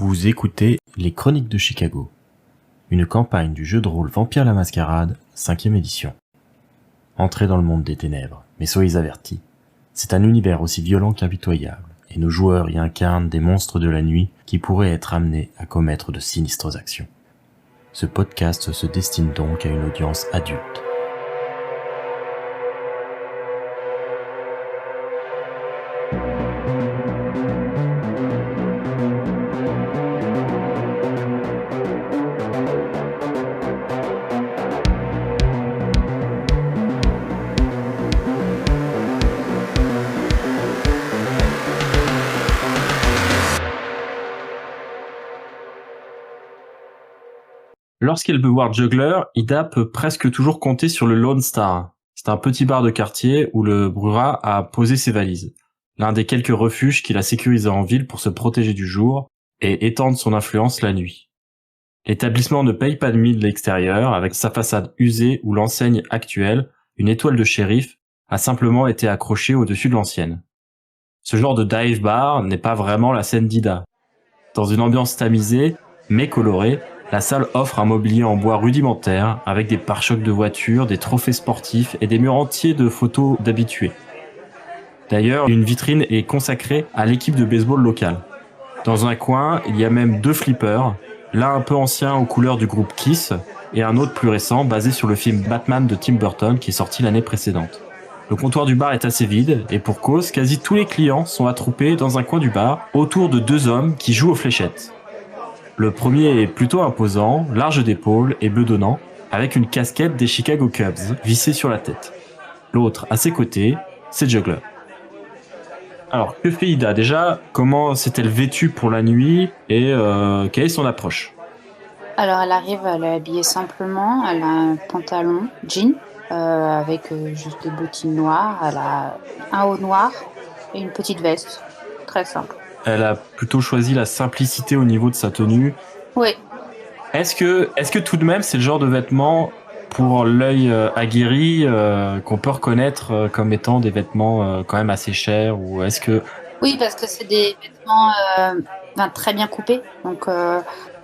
Vous écoutez Les Chroniques de Chicago, une campagne du jeu de rôle Vampire la Mascarade, 5e édition. Entrez dans le monde des ténèbres, mais soyez avertis, c'est un univers aussi violent qu'impitoyable, et nos joueurs y incarnent des monstres de la nuit qui pourraient être amenés à commettre de sinistres actions. Ce podcast se destine donc à une audience adulte. Lorsqu'elle veut voir Juggler, Ida peut presque toujours compter sur le Lone Star. C'est un petit bar de quartier où le Brura a posé ses valises. L'un des quelques refuges qu'il a sécurisés en ville pour se protéger du jour et étendre son influence la nuit. L'établissement ne paye pas de mine de l'extérieur, avec sa façade usée où l'enseigne actuelle, une étoile de shérif, a simplement été accrochée au-dessus de l'ancienne. Ce genre de dive bar n'est pas vraiment la scène d'Ida. Dans une ambiance tamisée, mais colorée, la salle offre un mobilier en bois rudimentaire, avec des pare-chocs de voitures, des trophées sportifs et des murs entiers de photos d'habitués. D'ailleurs, une vitrine est consacrée à l'équipe de baseball locale. Dans un coin, il y a même 2 flippers, l'un un peu ancien aux couleurs du groupe Kiss, et un autre plus récent basé sur le film Batman de Tim Burton qui est sorti l'année précédente. Le comptoir du bar est assez vide, et pour cause, quasi tous les clients sont attroupés dans un coin du bar, autour de 2 hommes qui jouent aux fléchettes. Le premier est plutôt imposant, large d'épaules et bedonnant, avec une casquette des Chicago Cubs vissée sur la tête. L'autre, à ses côtés, c'est Juggler. Alors, que fait Ida déjà? Comment s'est-elle vêtue pour la nuit et quelle est son approche? Alors elle arrive, elle est habillée simplement, elle a un pantalon jean avec juste des bottines noires, elle a un haut noir et une petite veste, très simple. Elle a plutôt choisi la simplicité au niveau de sa tenue. Oui. Est-ce que tout de même c'est le genre de vêtements pour l'œil aguerri qu'on peut reconnaître comme étant des vêtements quand même assez chers, ou est-ce que... Oui, parce que c'est des vêtements très bien coupés, donc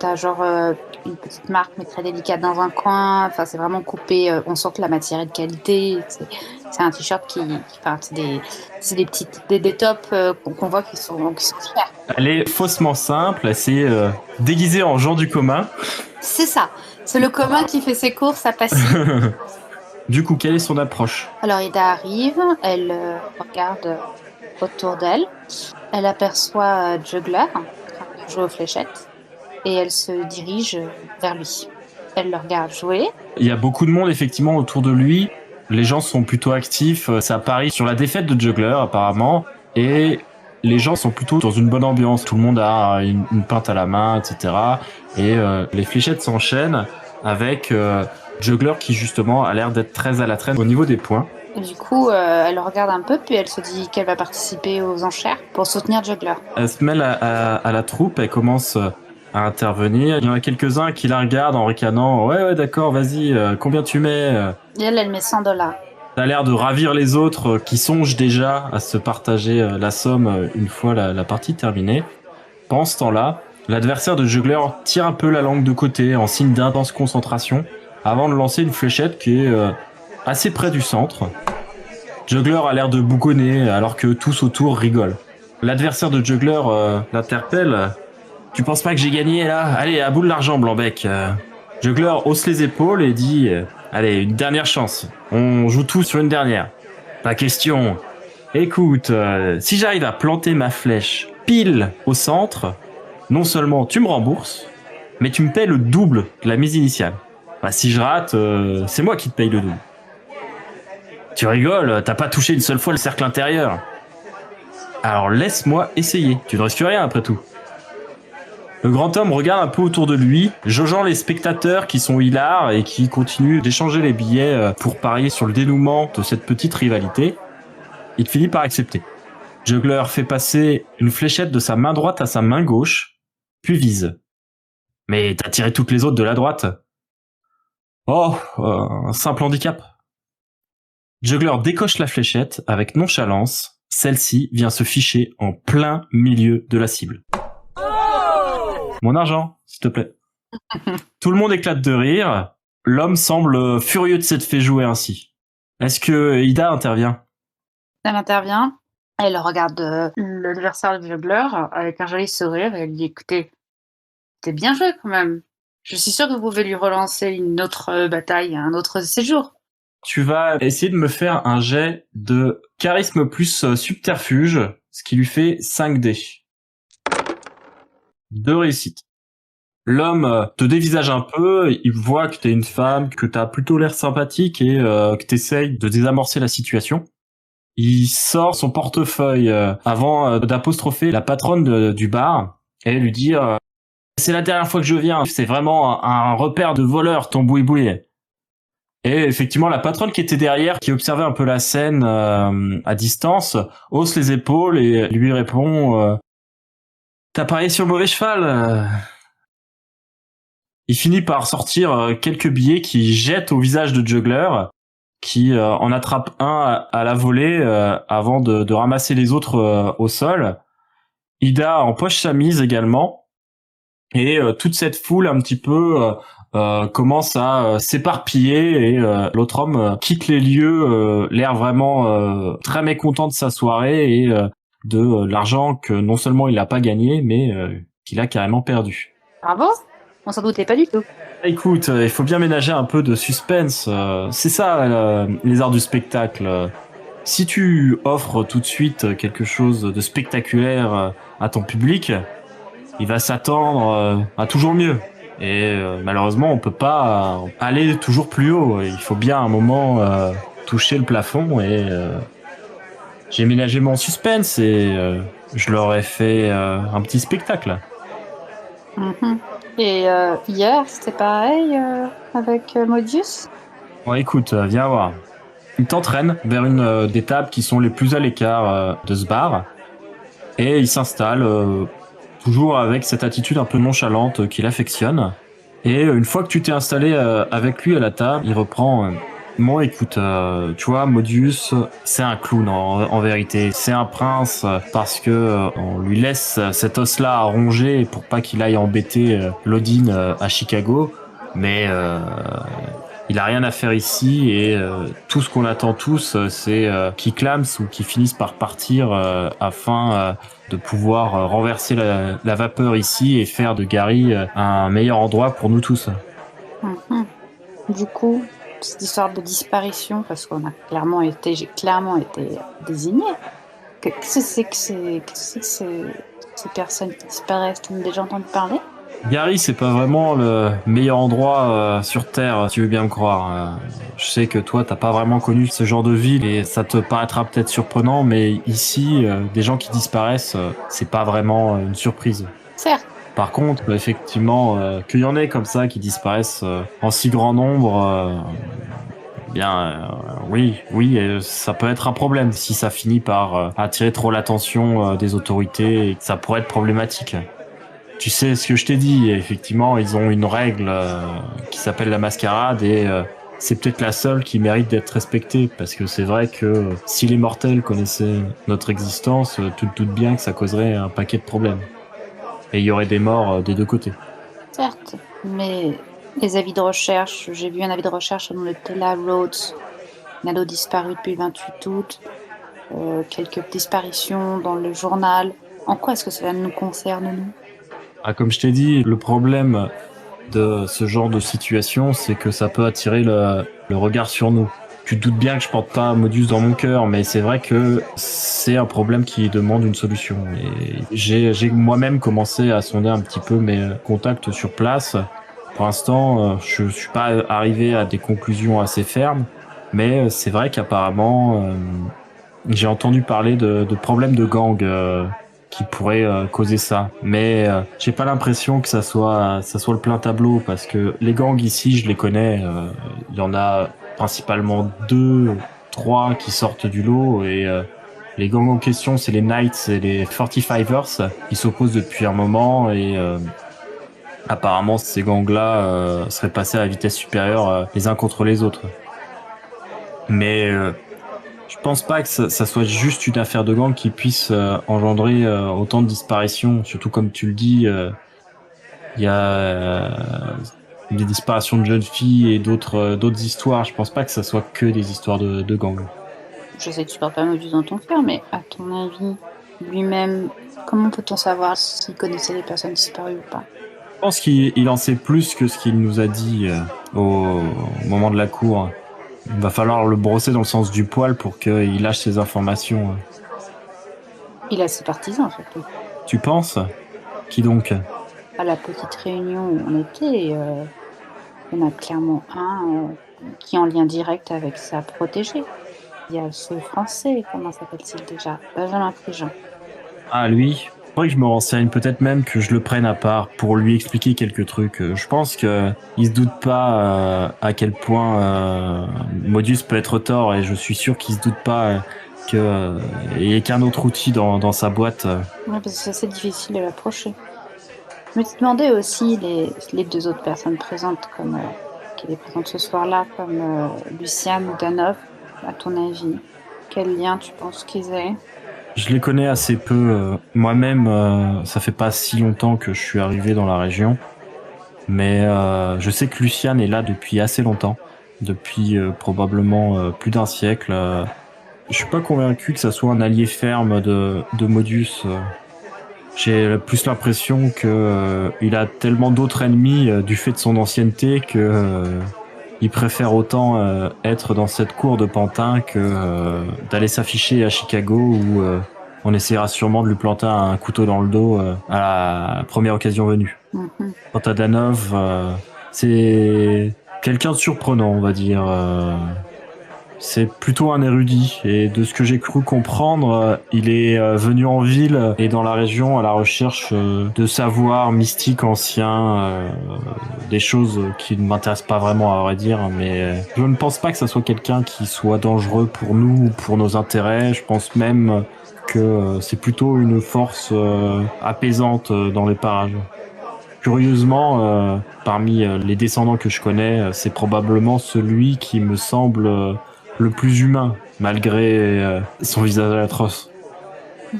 t'as genre une petite marque mais très délicate dans un coin, enfin c'est vraiment coupé, on sent que la matière est de qualité, c'est un t-shirt c'est des tops qu'on voit qui sont super. Elle est faussement simple, elle s'est déguisée en gens du commun. C'est ça, c'est le commun qui fait ses courses à Passy. Du coup, quelle est son approche? Alors Ida arrive, elle regarde autour d'elle, elle aperçoit Juggler en train de jouer aux fléchettes et elle se dirige vers lui. Elle le regarde jouer. Il y a beaucoup de monde effectivement autour de lui, les gens sont plutôt actifs, ça parie sur la défaite de Juggler apparemment, et les gens sont plutôt dans une bonne ambiance, tout le monde a une pinte à la main, etc. Et les fléchettes s'enchaînent avec Juggler qui justement a l'air d'être très à la traîne au niveau des points. Et du coup, elle le regarde un peu, puis elle se dit qu'elle va participer aux enchères pour soutenir Juggler. Elle se mêle à la troupe, elle commence à intervenir. Il y en a quelques-uns qui la regardent en ricanant. Ouais, d'accord, vas-y, combien tu mets? Et elle met $100. Ça a l'air de ravir les autres qui songent déjà à se partager la somme une fois la partie terminée. Pendant ce temps-là, l'adversaire de Juggler tire un peu la langue de côté en signe d'intense concentration avant de lancer une fléchette qui est assez près du centre. Juggler a l'air de bougonner alors que tous autour rigolent. L'adversaire de Juggler l'interpelle. « Tu penses pas que j'ai gagné là? Allez, à bout de l'argent, Blanc-bec !» Juggler hausse les épaules et dit « Allez, une dernière chance. On joue tout sur une dernière. » Pas question. Écoute, si j'arrive à planter ma flèche pile au centre, non seulement tu me rembourses, mais tu me payes le double de la mise initiale. Bah, si je rate, c'est moi qui te paye le double. Tu rigoles, t'as pas touché une seule fois le cercle intérieur. Alors laisse-moi essayer, tu ne risques rien après tout. Le grand homme regarde un peu autour de lui, jaugeant les spectateurs qui sont hilars et qui continuent d'échanger les billets pour parier sur le dénouement de cette petite rivalité. Il finit par accepter. Juggler fait passer une fléchette de sa main droite à sa main gauche, puis vise. « Mais t'as tiré toutes les autres de la droite. » « Oh, un simple handicap. » Juggler décoche la fléchette avec nonchalance. Celle-ci vient se ficher en plein milieu de la cible. Mon argent, s'il te plaît. Tout le monde éclate de rire. L'homme semble furieux de s'être fait jouer ainsi. Est-ce que Ida intervient? Elle intervient, elle regarde l'adversaire du juggler avec un joli sourire et elle dit écoutez, c'est bien joué quand même. Je suis sûre que vous pouvez lui relancer une autre bataille, un autre séjour. Tu vas essayer de me faire un jet de charisme plus subterfuge, ce qui lui fait 5 dés. 2 réussites. L'homme te dévisage un peu, il voit que t'es une femme, que t'as plutôt l'air sympathique et que t'essayes de désamorcer la situation. Il sort son portefeuille avant d'apostropher la patronne du bar et lui dire c'est la dernière fois que je viens, c'est vraiment un repère de voleurs ton boui-boui. Et effectivement, la patronne qui était derrière, qui observait un peu la scène à distance, hausse les épaules et lui répond t'as parié sur le mauvais cheval. Il finit par sortir quelques billets qu'il jette au visage de Juggler, qui en attrape un à la volée avant de ramasser les autres au sol. Ida empoche sa mise également, et toute cette foule un petit peu commence à s'éparpiller, et l'autre homme quitte les lieux, l'air vraiment très mécontent de sa soirée et de l'argent que non seulement il n'a pas gagné, mais qu'il a carrément perdu. Bravo, on s'en doutait pas du tout. Écoute, il faut bien ménager un peu de suspense. C'est ça, les arts du spectacle. Si tu offres tout de suite quelque chose de spectaculaire à ton public, il va s'attendre à toujours mieux. Et malheureusement, on peut pas aller toujours plus haut. Il faut bien à un moment toucher le plafond. Et j'ai ménagé mon suspense et je leur ai fait un petit spectacle. Mhm. Et hier, c'était pareil avec Modius. Bon, écoute, viens voir. Il t'entraîne vers une des tables qui sont les plus à l'écart de ce bar. Et il s'installe, toujours avec cette attitude un peu nonchalante qu'il affectionne. Et une fois que tu t'es installé avec lui à la table, il reprend bon, écoute, tu vois, Modius, c'est un clown en vérité. C'est un prince parce que on lui laisse cet os-là à ronger pour pas qu'il aille embêter Lodin à Chicago. Mais il a rien à faire ici et tout ce qu'on attend tous, c'est qu'il clame ou qu'il finisse par partir afin de pouvoir renverser la vapeur ici et faire de Gary un meilleur endroit pour nous tous. Mhm. Du coup, cette histoire de disparition, parce qu'on a j'ai clairement été désigné. Qu'est-ce que c'est que ces personnes qui disparaissent? T'en as déjà entendu parler? Gary, c'est pas vraiment le meilleur endroit sur Terre, tu veux bien me croire. Je sais que toi, t'as pas vraiment connu ce genre de ville et ça te paraîtra peut-être surprenant, mais ici, des gens qui disparaissent, c'est pas vraiment une surprise. Certes. Par contre, effectivement, qu'il y en ait comme ça qui disparaissent en si grand nombre, oui, ça peut être un problème si ça finit par attirer trop l'attention des autorités et que ça pourrait être problématique. Tu sais ce que je t'ai dit, effectivement, ils ont une règle qui s'appelle la mascarade et c'est peut-être la seule qui mérite d'être respectée parce que c'est vrai que si les mortels connaissaient notre existence, tu te doutes bien que ça causerait un paquet de problèmes. Et il y aurait des morts des deux côtés. Certes, mais les avis de recherche, j'ai vu un avis de recherche sur le Tella Rhodes, un ado disparu depuis le 28 août, quelques disparitions dans le journal. En quoi est-ce que cela nous concerne, nous? Ah, comme je t'ai dit, le problème de ce genre de situation, c'est que ça peut attirer le regard sur nous. Tu te doutes bien que je porte pas Modius dans mon cœur, mais c'est vrai que c'est un problème qui demande une solution. Et j'ai moi-même commencé à sonder un petit peu mes contacts sur place. Pour l'instant, je suis pas arrivé à des conclusions assez fermes, mais c'est vrai qu'apparemment, j'ai entendu parler de problèmes de gang qui pourraient causer ça. Mais j'ai pas l'impression que ça soit le plein tableau, parce que les gangs ici, je les connais. Il y en a principalement 2, 3 qui sortent du lot et les gangs en question, c'est les Knights et les 45ers qui s'opposent depuis un moment et apparemment ces gangs-là seraient passés à vitesse supérieure les uns contre les autres. Mais je pense pas que ça soit juste une affaire de gang qui puisse engendrer autant de disparitions, surtout comme tu le dis, Il y a des disparitions de jeunes filles et d'autres histoires. Je pense pas que ça soit que des histoires de gang. Je sais que tu portes pas Modus dans ton cœur, mais à ton avis, lui-même, comment peut-on savoir s'il connaissait les personnes disparues ou pas? Je pense qu'il en sait plus que ce qu'il nous a dit au moment de la cour. Il va falloir le brosser dans le sens du poil pour qu'il lâche ses informations. Il a ses partisans, surtout. Tu penses? Qui donc? À la petite réunion où on était, il y en a clairement un qui est en lien direct avec sa protégée. Il y a ce Français, comment s'appelle-t-il déjà? Benjamin Prigent. Ah, lui? Faudrait que je me renseigne, peut-être même que je le prenne à part pour lui expliquer quelques trucs. Je pense que il se doute pas à quel point Modus peut être tort, et je suis sûr qu'il se doute pas qu'il y ait qu'un autre outil dans sa boîte. Ouais, parce que c'est assez difficile de l'approcher. Je me suis demandé aussi les deux autres personnes présentes, qui étaient présentes ce soir-là, comme Luciane ou Danov, à ton avis. Quel lien tu penses qu'ils aient? Je les connais assez peu. Moi-même, ça fait pas si longtemps que je suis arrivé dans la région. Mais je sais que Luciane est là depuis assez longtemps. Depuis probablement plus d'un siècle. Je suis pas convaincu que ça soit un allié ferme de Modus. J'ai plus l'impression que il a tellement d'autres ennemis du fait de son ancienneté que il préfère autant être dans cette cour de Pantin que d'aller s'afficher à Chicago où on essaiera sûrement de lui planter un couteau dans le dos à la première occasion venue. Mhm. Quant à Danov, c'est quelqu'un de surprenant, on va dire. C'est plutôt un érudit, et de ce que j'ai cru comprendre, il est venu en ville et dans la région à la recherche de savoirs mystiques anciens, des choses qui ne m'intéressent pas vraiment à vrai dire, mais je ne pense pas que ça soit quelqu'un qui soit dangereux pour nous ou pour nos intérêts. Je pense même que c'est plutôt une force apaisante dans les parages. Curieusement, parmi les descendants que je connais, c'est probablement celui qui me semble le plus humain, malgré son visage atroce.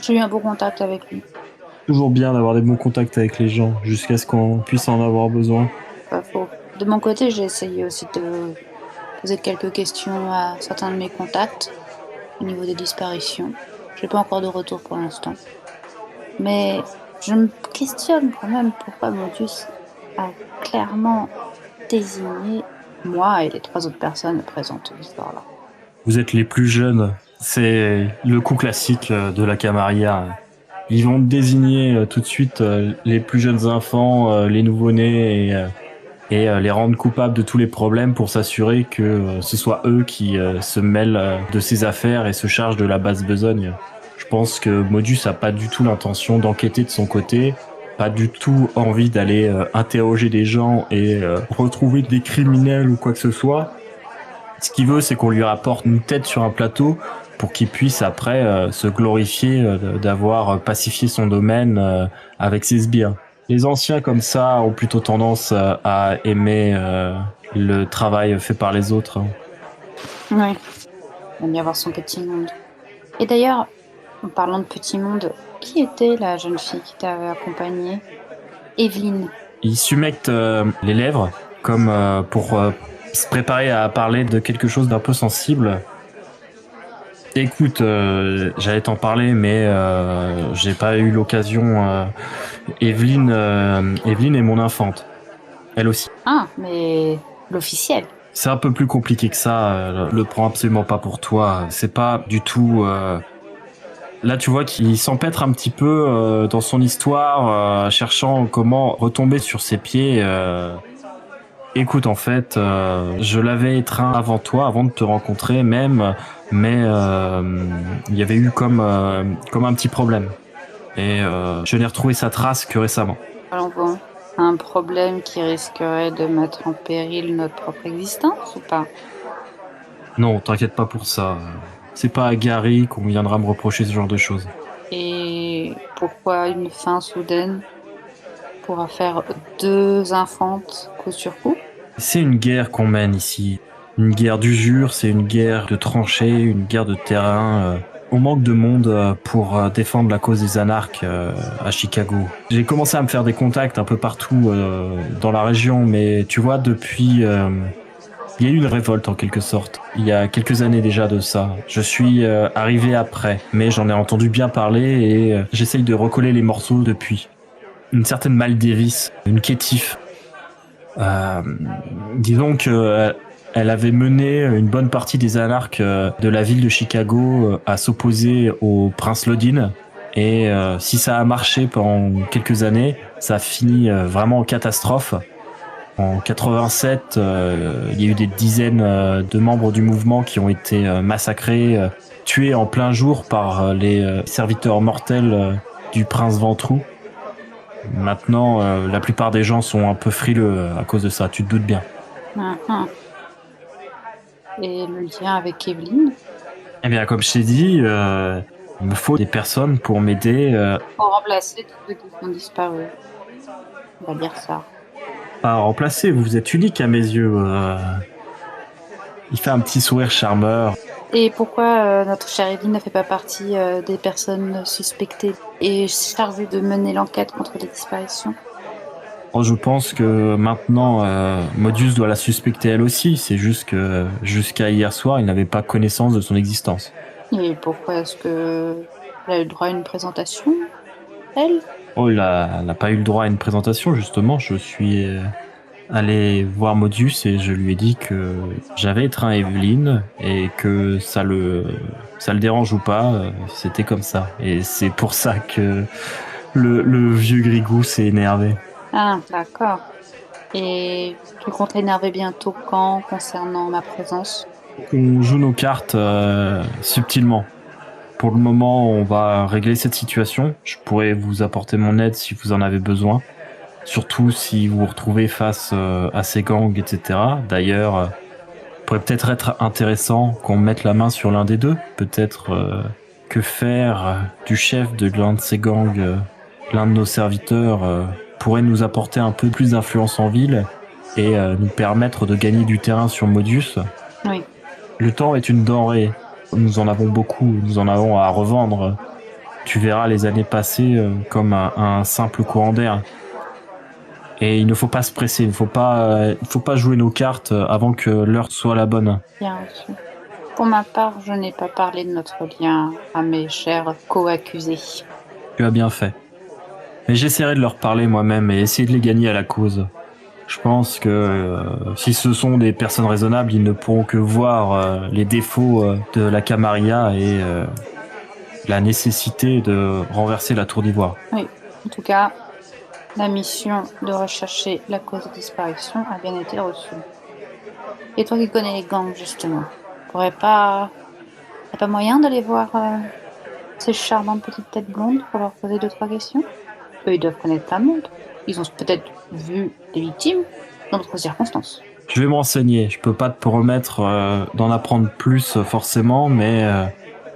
J'ai eu un bon contact avec lui. Toujours bien d'avoir des bons contacts avec les gens, jusqu'à ce qu'on puisse en avoir besoin. Pas faux. De mon côté, j'ai essayé aussi de poser quelques questions à certains de mes contacts au niveau des disparitions. J'ai pas encore de retour pour l'instant. Mais je me questionne quand même pourquoi Modus a clairement désigné moi et les 3 autres personnes présentes ce soir-là. Vous êtes les plus jeunes, c'est le coup classique de la Camarilla. Ils vont désigner tout de suite les plus jeunes enfants, les nouveau-nés, et les rendre coupables de tous les problèmes pour s'assurer que ce soit eux qui se mêlent de ces affaires et se chargent de la basse besogne. Je pense que Modus a pas du tout l'intention d'enquêter de son côté, pas du tout envie d'aller interroger des gens et retrouver des criminels ou quoi que ce soit. Ce qu'il veut, c'est qu'on lui rapporte une tête sur un plateau pour qu'il puisse après se glorifier d'avoir pacifié son domaine avec ses sbires. Les anciens comme ça ont plutôt tendance à aimer le travail fait par les autres. Oui, il va y avoir son petit monde. Et d'ailleurs, en parlant de petit monde, qui était la jeune fille qui t'avait accompagnée? Evelyne. Il s'humecte les lèvres comme pour se préparer à parler de quelque chose d'un peu sensible. Écoute, j'allais t'en parler, mais j'ai pas eu l'occasion. Evelyne est mon infante. Elle aussi. Ah, mais l'officiel. C'est un peu plus compliqué que ça. Le prends absolument pas pour toi. C'est pas du tout. Là, tu vois qu'il s'empêtre un petit peu dans son histoire, cherchant comment retomber sur ses pieds. Écoute, en fait, je l'avais étreint avant toi, avant de te rencontrer même, mais il y avait eu comme un petit problème. Et je n'ai retrouvé sa trace que récemment. Alors bon, un problème qui risquerait de mettre en péril notre propre existence ou pas? Non, t'inquiète pas pour ça. C'est pas à Gary qu'on viendra me reprocher ce genre de choses. Et pourquoi une fin soudaine pour faire 2 infantes coup sur coup? C'est une guerre qu'on mène ici. Une guerre d'usure, c'est une guerre de tranchées, une guerre de terrain. On manque de monde pour défendre la cause des anarches à Chicago. J'ai commencé à me faire des contacts un peu partout dans la région, mais tu vois, depuis... il y a eu une révolte en quelque sorte. Il y a quelques années déjà de ça. Je suis arrivé après, mais j'en ai entendu bien parler et j'essaye de recoller les morceaux depuis. Une certaine Mal Davis, une kétif. Disons que elle avait mené une bonne partie des anarches de la ville de Chicago à s'opposer au prince Lodin. Et si ça a marché pendant quelques années, ça a fini vraiment en catastrophe. En 87, il y a eu des dizaines de membres du mouvement qui ont été massacrés, tués en plein jour par les serviteurs mortels du prince Ventroux. Maintenant, la plupart des gens sont un peu frileux à cause de ça, tu te doutes bien. Mhm. Et le lien avec Evelyne? Eh bien, comme je t'ai dit, il me faut des personnes pour m'aider Pour remplacer tous ceux qui sont disparus. On va dire ça. à remplacer. Vous êtes unique à mes yeux. Il fait un petit sourire charmeur. Et pourquoi notre chère Evelyne ne fait pas partie des personnes suspectées et chargée de mener l'enquête contre les disparitions? Oh, je pense que maintenant, Modius doit la suspecter elle aussi. C'est juste que jusqu'à hier soir, il n'avait pas connaissance de son existence. Et pourquoi est-ce que elle a eu le droit à une présentation, elle? Oh, elle n'a pas eu le droit à une présentation, justement. Je suis allé voir Modius et je lui ai dit que j'avais étreint Evelyne et que ça le dérange ou pas, c'était comme ça. Et c'est pour ça que le vieux Grigou s'est énervé. Ah, d'accord. Et tu comptes l'énerver bientôt quand concernant ma présence? On joue nos cartes subtilement. Pour le moment, on va régler cette situation. Je pourrais vous apporter mon aide si vous en avez besoin. Surtout si vous vous retrouvez face à ces gangs, etc. D'ailleurs, pourrait peut-être être intéressant qu'on mette la main sur l'un des deux. Peut-être que faire du chef de l'un de ces gangs, l'un de nos serviteurs, pourrait nous apporter un peu plus d'influence en ville et nous permettre de gagner du terrain sur Modius. Oui. Le temps est une denrée. Nous en avons beaucoup, nous en avons à revendre. Tu verras les années passées comme un simple courant d'air. Et il ne faut pas se presser, il ne faut pas jouer nos cartes avant que l'heure soit la bonne. Bien reçu. Pour ma part, je n'ai pas parlé de notre lien à mes chers co-accusés. Tu as bien fait. Mais j'essaierai de leur parler moi-même et essayer de les gagner à la cause. Je pense que si ce sont des personnes raisonnables, ils ne pourront que voir les défauts de la Camarilla et la nécessité de renverser la Tour d'Ivoire. Oui, en tout cas, la mission de rechercher la cause de disparition a bien été reçue. Et toi qui connais les gangs, justement, t'as pas moyen d'aller voir ces charmantes petites têtes blondes pour leur poser 2-3 questions? Eux, ils doivent connaître plein de monde. Ils ont peut-être vu des victimes dans d'autres circonstances. Je vais me renseigner. Je peux pas te promettre d'en apprendre plus forcément, mais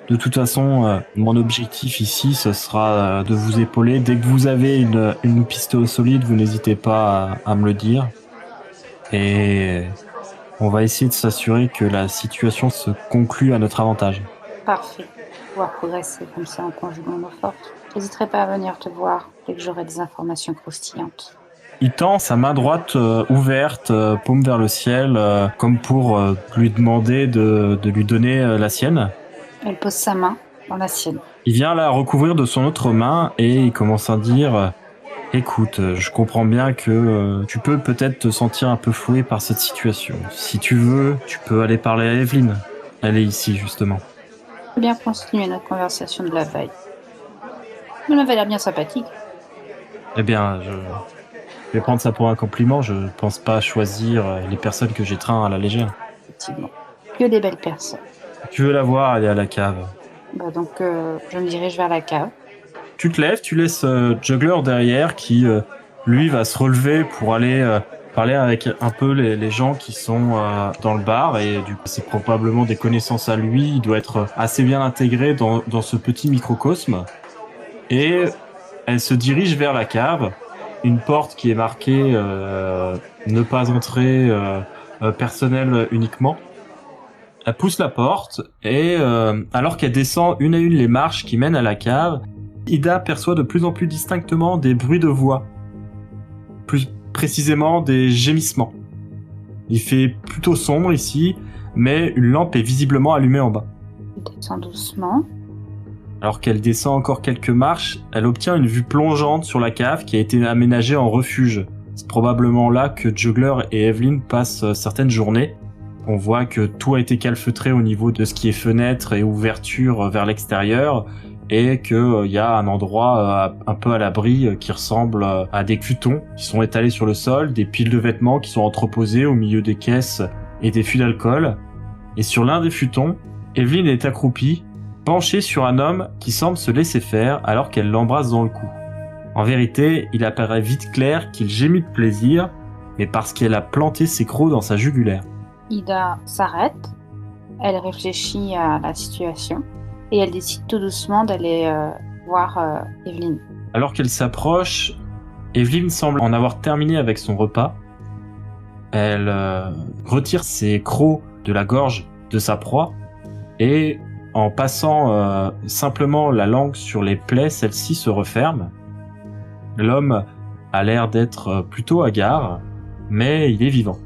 de toute façon, mon objectif ici, ce sera de vous épauler. Dès que vous avez une piste solide, vous n'hésitez pas à me le dire. Et on va essayer de s'assurer que la situation se conclue à notre avantage. Parfait. Pouvoir progresser comme ça en conjuguant nos forces. J'hésiterai pas à venir te voir dès que j'aurai des informations croustillantes. Il tend sa main droite ouverte, paume vers le ciel, comme pour lui demander de lui donner la sienne. Elle pose sa main dans la sienne. Il vient la recouvrir de son autre main et il commence à dire écoute, je comprends bien que tu peux peut-être te sentir un peu floué par cette situation. Si tu veux, tu peux aller parler à Evelyne. Elle est ici, justement. On peut bien continuer notre conversation de la veille. Elle avait l'air bien sympathique. Eh bien, je vais prendre ça pour un compliment. Je pense pas choisir les personnes que j'étreins à la légère. Effectivement. Que des belles personnes. Tu veux la voir, elle est à la cave. Bah donc, je me dirige vers la cave. Tu te lèves, tu laisses Juggler derrière qui, lui, va se relever pour aller parler avec un peu les gens qui sont dans le bar. Et du coup, c'est probablement des connaissances à lui. Il doit être assez bien intégré dans ce petit microcosme. Et elle se dirige vers la cave. Une porte qui est marquée ne pas entrer personnel uniquement. Elle pousse la porte et alors qu'elle descend une à une les marches qui mènent à la cave, Ida perçoit de plus en plus distinctement des bruits de voix. Plus précisément des gémissements. Il fait plutôt sombre ici, mais une lampe est visiblement allumée en bas. Elle descend doucement. Alors qu'elle descend encore quelques marches, elle obtient une vue plongeante sur la cave qui a été aménagée en refuge. C'est probablement là que Juggler et Evelyn passent certaines journées. On voit que tout a été calfeutré au niveau de ce qui est fenêtres et ouvertures vers l'extérieur et qu'il y a un endroit un peu à l'abri qui ressemble à des cutons qui sont étalés sur le sol, des piles de vêtements qui sont entreposées au milieu des caisses et des fûts d'alcool. Et sur l'un des futons, Evelyn est accroupie, penchée sur un homme qui semble se laisser faire alors qu'elle l'embrasse dans le cou. En vérité, il apparaît vite clair qu'il gémit de plaisir, mais parce qu'elle a planté ses crocs dans sa jugulaire. Ida s'arrête, elle réfléchit à la situation et elle décide tout doucement d'aller voir Evelyn. Alors qu'elle s'approche, Evelyn semble en avoir terminé avec son repas. Elle retire ses crocs de la gorge de sa proie et en passant simplement la langue sur les plaies, celle-ci se referme. L'homme a l'air d'être plutôt hagard, mais il est vivant.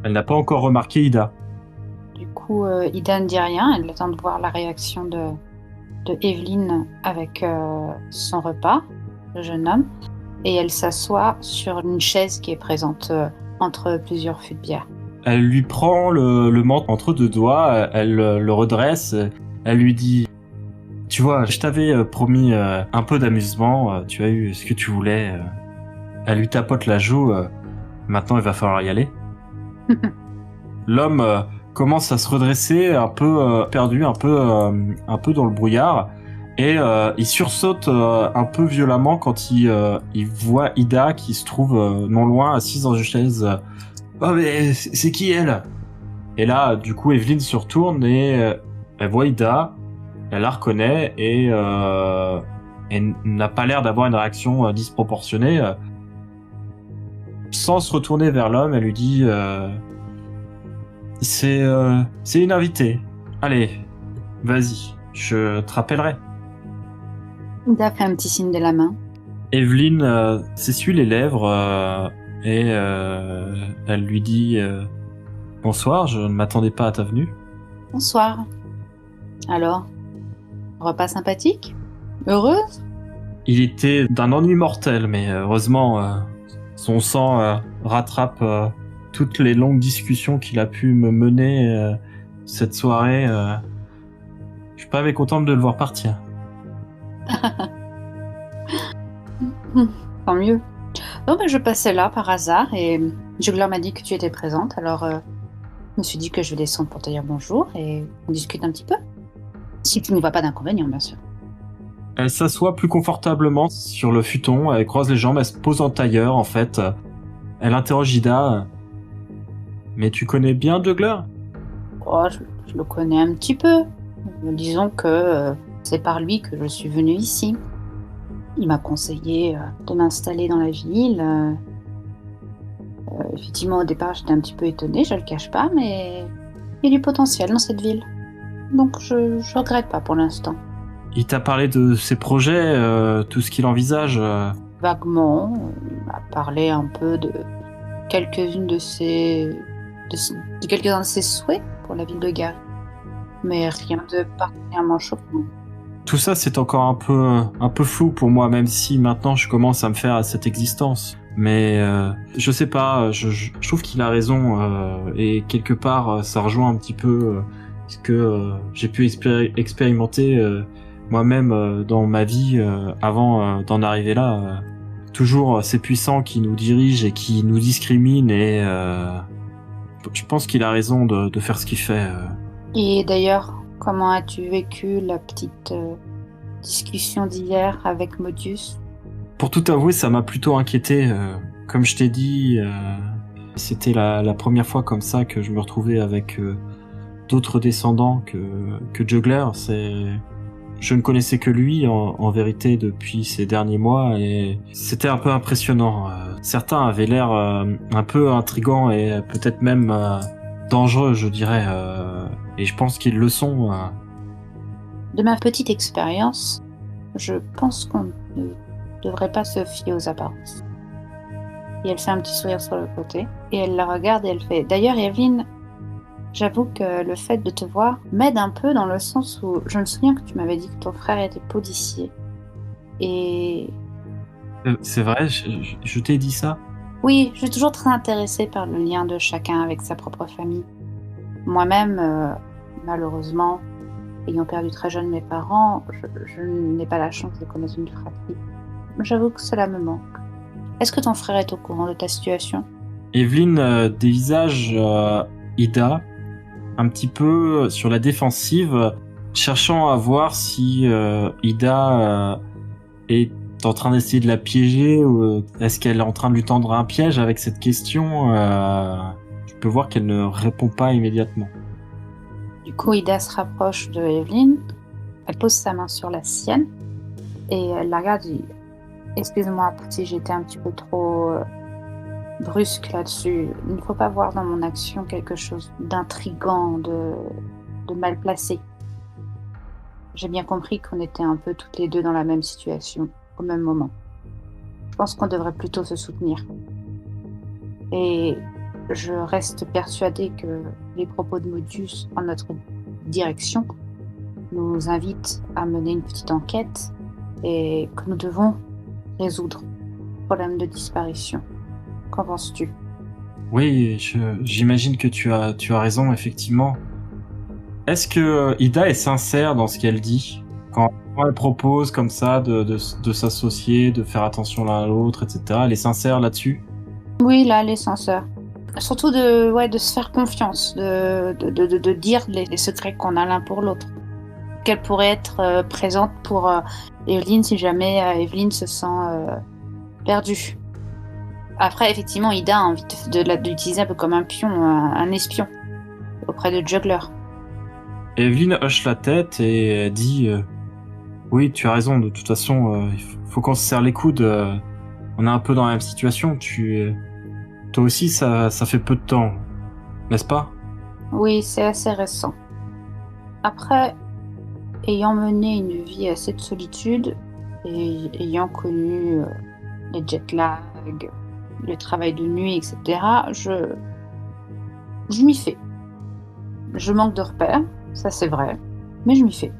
Elle n'a pas encore remarqué Ida. Du coup, Ida ne dit rien, elle attend de voir la réaction de Evelyn avec son repas, le jeune homme, et elle s'assoit sur une chaise qui est présente entre plusieurs fûts de bière. Elle lui prend le menton entre deux doigts, elle le redresse, elle lui dit « Tu vois, je t'avais promis un peu d'amusement, tu as eu ce que tu voulais. » Elle lui tapote la joue, maintenant il va falloir y aller. L'homme commence à se redresser, un peu perdu, un peu dans le brouillard, et il sursaute un peu violemment quand il voit Ida qui se trouve non loin, assise dans une chaise. Oh mais c'est qui elle? Et là, du coup, Evelyn se retourne et elle voit Ida, elle la reconnaît et n'a pas l'air d'avoir une réaction disproportionnée. Sans se retourner vers l'homme, elle lui dit c'est une invitée. Allez, vas-y, je te rappellerai. Ida fait un petit signe de la main. Evelyn s'essuie les lèvres et elle lui dit bonsoir, je ne m'attendais pas à ta venue. Bonsoir. Alors, repas sympathique? Heureuse? Il était d'un ennui mortel, mais heureusement son sang rattrape toutes les longues discussions qu'il a pu me mener cette soirée. Je suis pas mécontente de le voir partir. Tant mieux. Bon, je passais là par hasard et Juggler m'a dit que tu étais présente, alors je me suis dit que je vais descendre pour te dire bonjour et on discute un petit peu. Si tu ne vois pas d'inconvénient, bien sûr. Elle s'assoit plus confortablement sur le futon, elle croise les jambes, elle se pose en tailleur en fait. Elle interroge Ida. Mais tu connais bien Juggler? Oh, je le connais un petit peu. Disons que c'est par lui que je suis venue ici. Il m'a conseillé de m'installer dans la ville. Effectivement, au départ, j'étais un petit peu étonnée, je le cache pas, mais il y a du potentiel dans cette ville. Donc, je regrette pas pour l'instant. Il t'a parlé de ses projets, tout ce qu'il envisage Vaguement, il m'a parlé un peu de quelques-uns de ses souhaits pour la ville de Gary. Mais rien de particulièrement choquant. Tout ça, c'est encore un peu flou pour moi, même si maintenant je commence à me faire à cette existence. Mais je sais pas, je trouve qu'il a raison et quelque part ça rejoint un petit peu ce que j'ai pu expérimenter moi-même dans ma vie avant d'en arriver là. Toujours ces puissants qui nous dirigent et qui nous discriminent et je pense qu'il a raison de faire ce qu'il fait. Et d'ailleurs, comment as-tu vécu la petite discussion d'hier avec Modius? Pour tout avouer, ça m'a plutôt inquiété. Comme je t'ai dit, c'était la première fois comme ça que je me retrouvais avec d'autres descendants que Juggler. Je ne connaissais que lui en vérité depuis ces derniers mois et c'était un peu impressionnant. Certains avaient l'air un peu intrigants et peut-être même dangereux, je dirais. Et je pense qu'ils le sont. De ma petite expérience, je pense qu'on ne devrait pas se fier aux apparences. Et elle fait un petit sourire sur le côté, et elle la regarde et elle fait... D'ailleurs, Evelyne, j'avoue que le fait de te voir m'aide un peu dans le sens où je me souviens que tu m'avais dit que ton frère était policier. Et C'est vrai, je t'ai dit ça. oui, je suis toujours très intéressée par le lien de chacun avec sa propre famille. Moi-même, malheureusement, ayant perdu très jeune mes parents, je n'ai pas la chance de connaître une fratrie. J'avoue que cela me manque. Est-ce que ton frère est au courant de ta situation ? Evelyne dévisage Ida un petit peu sur la défensive, cherchant à voir si Ida est en train d'essayer de la piéger ou est-ce qu'elle est en train de lui tendre un piège avec cette question. Tu peux voir qu'elle ne répond pas immédiatement. Du coup, Ida se rapproche de Evelyne, elle pose sa main sur la sienne et elle la regarde et dit « Excuse-moi si j'étais un petit peu trop brusque là-dessus. Il ne faut pas voir dans mon action quelque chose d'intriguant, de mal placé. J'ai bien compris qu'on était un peu toutes les deux dans la même situation, au même moment. Je pense qu'on devrait plutôt se soutenir. Et je reste persuadée que les propos de Modius en notre direction nous invitent à mener une petite enquête et que nous devons résoudre le problème de disparition. Qu'en penses-tu ? Oui, j'imagine que tu as raison, effectivement. Est-ce que Ida est sincère dans ce qu'elle dit ? Quand elle propose comme ça de s'associer, de faire attention l'un à l'autre, etc., elle est sincère là-dessus ? Oui, là, elle est sincère. Surtout de se faire confiance, de dire les secrets qu'on a l'un pour l'autre. Qu'elle pourrait être présente pour Evelyne si jamais Evelyne se sent perdue. Après, effectivement, Ida a envie d'utiliser un peu comme un pion, un espion, auprès de Juggler. Evelyne hoche la tête et dit oui, tu as raison, de toute façon, il faut qu'on se serre les coudes. On est un peu dans la même situation. Toi aussi, ça fait peu de temps, n'est-ce pas ? Oui, c'est assez récent. Après, ayant mené une vie assez de solitude et ayant connu les jet lags, le travail de nuit, etc., je m'y fais. Je manque de repères, ça c'est vrai, mais je m'y fais.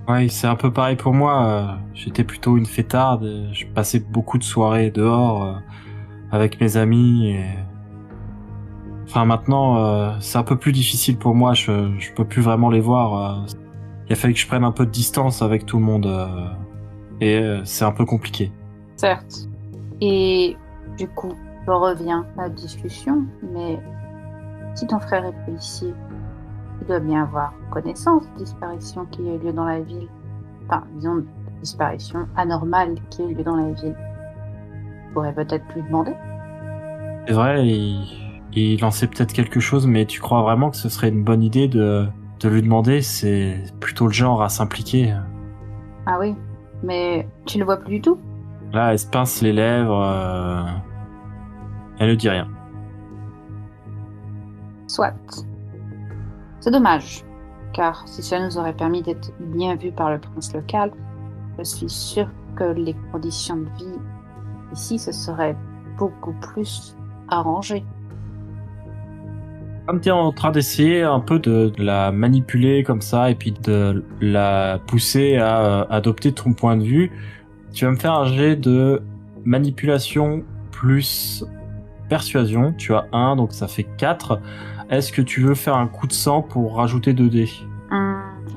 Oui, c'est un peu pareil pour moi. J'étais plutôt une fêtarde. Je passais beaucoup de soirées dehors avec mes amis. Enfin, maintenant, c'est un peu plus difficile pour moi. Je peux plus vraiment les voir. Il a fallu que je prenne un peu de distance avec tout le monde. Et c'est un peu compliqué. Certes. Et du coup, je reviens à la discussion, mais si ton frère est policier, il doit bien avoir connaissance de disparition qui a eu lieu dans la ville. Enfin, disons, disparition anormale qui a eu lieu dans la ville. Tu pourrais peut-être lui demander. C'est vrai, il en sait peut-être quelque chose, mais tu crois vraiment que ce serait une bonne idée de lui demander ? C'est plutôt le genre à s'impliquer. Ah oui, mais tu le vois plus du tout ? Là, elle se pince les lèvres. Elle ne dit rien. Soit. C'est dommage, car si cela nous aurait permis d'être bien vus par le prince local, je suis sûre que les conditions de vie ici se seraient beaucoup plus arrangées. Comme tu es en train d'essayer un peu de la manipuler comme ça et puis de la pousser à adopter ton point de vue, tu vas me faire un jet de manipulation plus persuasion. Tu as 1, donc ça fait 4. Est-ce que tu veux faire un coup de sang pour rajouter 2 dés ?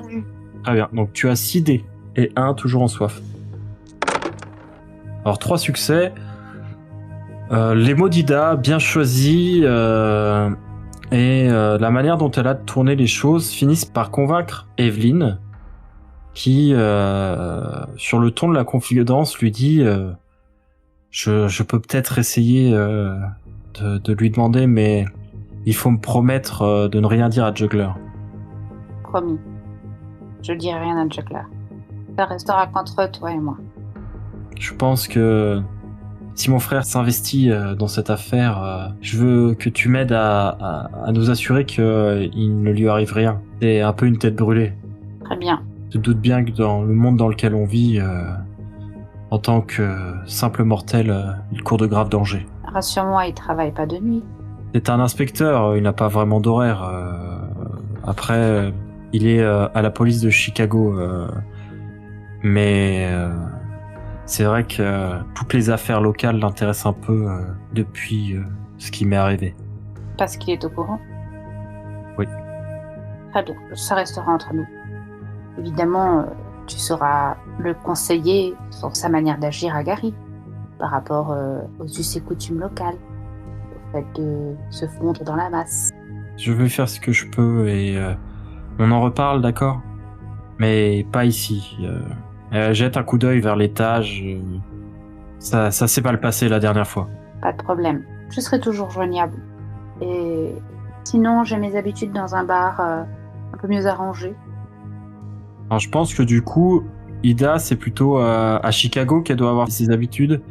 Oui. Très bien, donc tu as 6 dés et 1 toujours en soif. Alors 3 succès. Les mots d'Ida, bien choisis, et la manière dont elle a tourné les choses finissent par convaincre Evelyne, qui, sur le ton de la confidence, lui dit je peux peut-être essayer de lui demander, mais il faut me promettre de ne rien dire à Juggler. Promis. Je dirai rien à Juggler. Ça restera qu'entre toi et moi. Je pense que Si mon frère s'investit dans cette affaire, je veux que tu m'aides à nous assurer qu'il ne lui arrive rien. C'est un peu une tête brûlée. Très bien. Je doute bien que dans le monde dans lequel on vit, en tant que simple mortel, il court de graves dangers. Rassure-moi, il travaille pas de nuit. C'est un inspecteur, il n'a pas vraiment d'horaire. Après, il est à la police de Chicago. Mais c'est vrai que toutes les affaires locales l'intéressent un peu depuis ce qui m'est arrivé. Parce qu'il est au courant? Oui. Très bien, ça restera entre nous. Évidemment, tu sauras le conseiller sur sa manière d'agir à Gary, par rapport aux us et coutumes locales, au fait de se fondre dans la masse. Je vais faire ce que je peux et on en reparle, d'accord? Mais pas ici. Jette un coup d'œil vers l'étage. Ça s'est mal passé la dernière fois. Pas de problème, je serai toujours joignable. Et sinon, j'ai mes habitudes dans un bar un peu mieux arrangé. Alors, je pense que du coup, Ida, c'est plutôt à Chicago qu'elle doit avoir ses habitudes.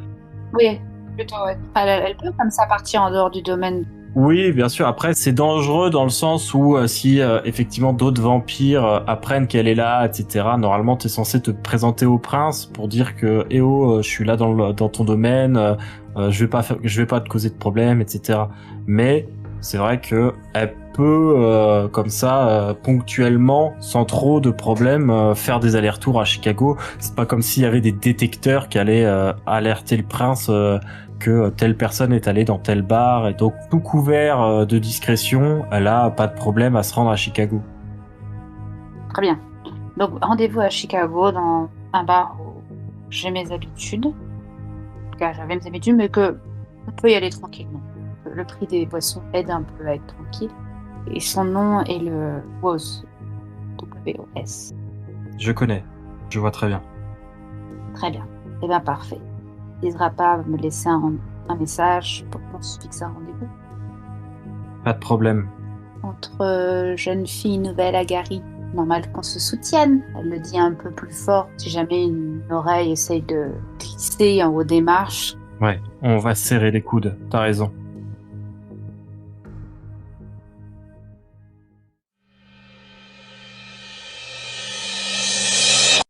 Oui, plutôt, ouais. Elle peut comme ça partir en dehors du domaine. Oui, bien sûr. Après, c'est dangereux dans le sens où si effectivement d'autres vampires apprennent qu'elle est là, etc. Normalement, t'es censé te présenter au prince pour dire que eh oh, je suis là dans ton domaine, je vais pas te causer de problème, etc. Mais c'est vrai que elle peut comme ça ponctuellement, sans trop de problèmes, faire des allers-retours à Chicago. C'est pas comme s'il y avait des détecteurs qui allaient alerter le prince. Que telle personne est allée dans tel bar, et donc tout couvert de discrétion, elle a pas de problème à se rendre à Chicago. Très bien. Donc, rendez-vous à Chicago dans un bar où j'ai mes habitudes. En tout cas, j'avais mes habitudes, mais que on peut y aller tranquillement. Le prix des boissons aide un peu à être tranquille. Et son nom est le WOS. W-O-S. Je connais, je vois très bien. Très bien. Eh bien, parfait. N'hésitera pas à me laisser un message pour qu'on se fixe un rendez-vous. Pas de problème. Entre jeunes filles nouvelles à Gary, normal qu'on se soutienne. Elle le dit un peu plus fort si jamais une oreille essaye de glisser en haut des marches. Ouais, on va serrer les coudes, t'as raison.